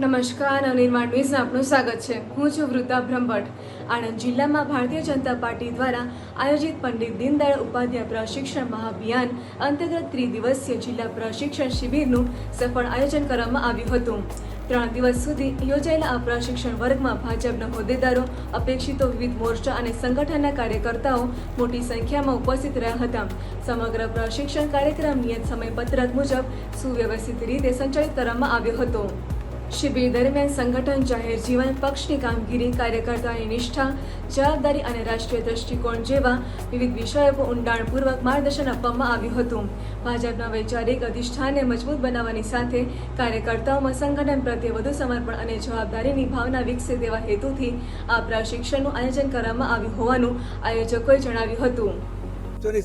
નમસ્કાર, નવનિર્માણ ન્યૂઝમાં આપનું સ્વાગત છે। હું છું વૃદ્ધા બ્રહ્મભટ્ટ। આણંદ જિલ્લામાં ભારતીય જનતા પાર્ટી દ્વારા આયોજિત પંડિત દીનદયાળ ઉપાધ્યાય પ્રશિક્ષણ મહાઅભિયાન અંતર્ગત ત્રિદિવસીય જિલ્લા પ્રશિક્ષણ શિબિરનું સફળ આયોજન કરવામાં આવ્યું હતું। 3 દિવસ સુધી યોજાયેલા આ પ્રશિક્ષણ વર્ગમાં ભાજપના હોદ્દેદારો, અપેક્ષિતો, વિવિધ મોરચા અને સંગઠનના કાર્યકર્તાઓ મોટી સંખ્યામાં ઉપસ્થિત રહ્યા હતા। સમગ્ર પ્રશિક્ષણ કાર્યક્રમ નિયત સમયપત્રક મુજબ સુવ્યવસ્થિત રીતે સંચાલિત કરવામાં આવ્યો હતો। શિબિર દરમિયાન સંગઠન, જાહેર જીવન, પક્ષની કામગીરી, કાર્યકર્તાની નિષ્ઠા, જવાબદારી અને રાષ્ટ્રીય દ્રષ્ટિકોણ જેવા વિવિધ વિષયો પર ઊંડાણપૂર્વક માર્ગદર્શન આપવામાં આવ્યું હતું। ભાજપના વૈચારિક અધિષ્ઠાનને મજબૂત બનાવવાની સાથે કાર્યકર્તાઓમાં સંગઠન પ્રત્યે વધુ સમર્પણ અને જવાબદારીની ભાવના વિકસે તેવા હેતુથી આ પ્રશિક્ષણનું આયોજન કરવામાં આવ્યું હોવાનું આયોજકોએ જણાવ્યું હતું।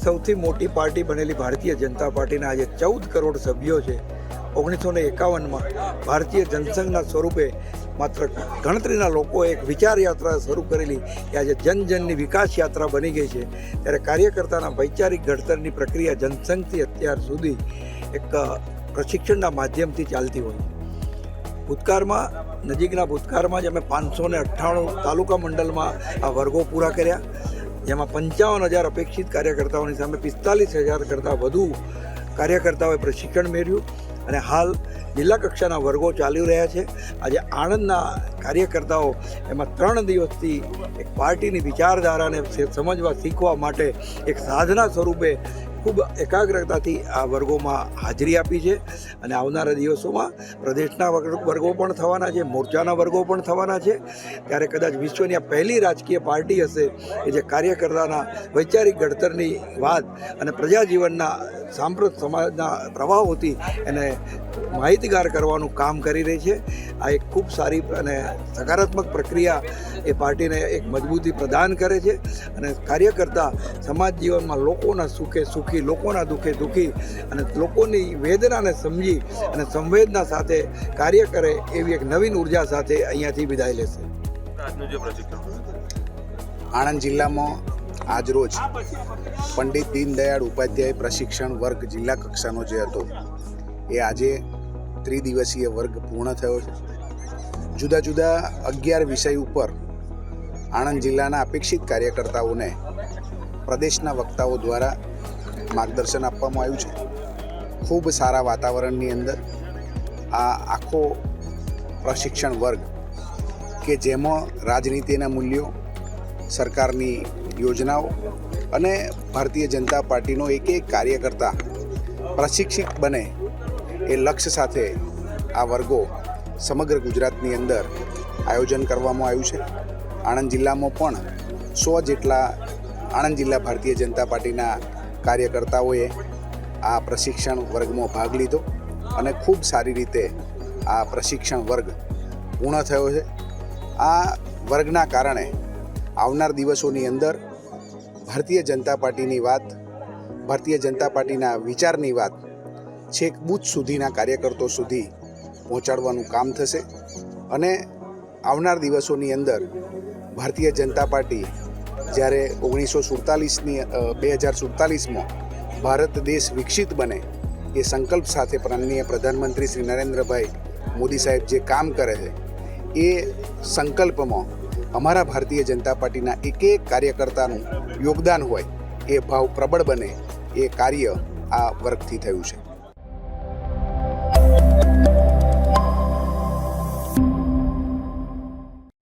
સૌથી મોટી પાર્ટી બનેલી ભારતીય જનતા પાર્ટીના આજે 14 કરોડ સભ્યો છે। 1951માં ભારતીય જનસંઘના સ્વરૂપે માત્ર ગણતરીના લોકોએ એક વિચાર યાત્રા શરૂ કરેલી કે આજે જનજનની વિકાસ યાત્રા બની ગઈ છે। ત્યારે કાર્યકર્તાના વૈચારિક ઘડતરની પ્રક્રિયા જનસંઘથી અત્યાર સુધી એક પ્રશિક્ષણના માધ્યમથી ચાલતી હોય। ભૂતકાળમાં નજીકના ભૂતકાળમાં જ અમે 598 તાલુકા મંડળમાં આ વર્ગો પૂરા કર્યા, જેમાં 55,000 અપેક્ષિત કાર્યકર્તાઓની સામે 45,000 કરતાં વધુ કાર્યકર્તાઓએ પ્રશિક્ષણ મેળવ્યું અને હાલ જિલ્લા કક્ષાના વર્ગો ચાલી રહ્યા છે। આજે આણંદના કાર્યકર્તાઓ એમાં 3 દિવસથી એક પાર્ટીની વિચારધારાને સમજવા, શીખવા માટે એક સાધના સ્વરૂપે ખૂબ એકાગ્રતાથી આ વર્ગોમાં હાજરી આપી છે અને આવનારા દિવસોમાં પ્રદેશના વર્ગો પણ થવાના છે, મોરચાના વર્ગો પણ થવાના છે। ત્યારે કદાચ વિશ્વની આ પહેલી રાજકીય પાર્ટી હશે કે જે કાર્યકર્તાના વૈચારિક ઘડતરની વાત અને પ્રજાજીવનના સાંપ્રત સમાજના પ્રવાહોથી એને માહિતગાર કરવાનું કામ કરી રહી છે। આ એક ખૂબ સારી અને સકારાત્મક પ્રક્રિયા એ પાર્ટીને એક મજબૂતી પ્રદાન કરે છે અને કાર્યકર્તા સમાજ જીવનમાં લોકોના સુખે સુખી, લોકોના દુઃખે દુઃખી અને લોકોની વેદનાને સમજી અને સંવેદના સાથે કાર્ય કરે એવી એક નવીન ઉર્જા સાથે અહીંયાથી વિદાય લેશે। આણંદ જિલ્લામાં આજરોજ પંડિત દીનદયાળ ઉપાધ્યાય પ્રશિક્ષણ વર્ગ જિલ્લા કક્ષાનો જે હતો એ આજે ત્રિદિવસીય વર્ગ પૂર્ણ થયો છે। જુદા જુદા 11 વિષય ઉપર આણંદ જિલ્લાના અપેક્ષિત કાર્યકર્તાઓને પ્રદેશના વક્તાઓ દ્વારા માર્ગદર્શન આપવામાં આવ્યું છે। ખૂબ સારા વાતાવરણની અંદર આ આખો પ્રશિક્ષણ વર્ગ કે જેમાં રાજનીતિના મૂલ્યો, સરકારની યોજનાઓ અને ભારતીય જનતા પાર્ટીનો એક કાર્યકર્તા પ્રશિક્ષિત બને એ લક્ષ્ય સાથે આ વર્ગો સમગ્ર ગુજરાતની અંદર આયોજન કરવામાં આવ્યું છે। આણંદ જિલ્લામાં પણ 100 જેટલા આણંદ જિલ્લા ભારતીય જનતા પાર્ટીના કાર્યકર્તાઓએ આ પ્રશિક્ષણ વર્ગમાં ભાગ લીધો અને ખૂબ સારી રીતે આ પ્રશિક્ષણ વર્ગ પૂર્ણ થયો છે। આ વર્ગના કારણે આવનાર દિવસોની અંદર ભારતીય જનતા પાર્ટીની વાત, ભારતીય જનતા પાર્ટીના વિચારની વાત છેક બૂથ સુધીના કાર્યકર્તાઓ સુધી પહોંચાડવાનું કામ થશે અને આવનાર દિવસોની અંદર ભારતીય જનતા પાર્ટી જ્યારે 2047માં ભારત દેશ વિકસિત બને એ સંકલ્પ સાથે માનનીય પ્રધાનમંત્રી શ્રી નરેન્દ્રભાઈ મોદી સાહેબ જે કામ કરે છે એ સંકલ્પમાં અમારા ભારતીય જનતા પાર્ટીના એક કાર્યકર્તાનું યોગદાન હોય, એ ભાવ પ્રબળ બને એ કાર્ય આ વર્ગથી થયું છે।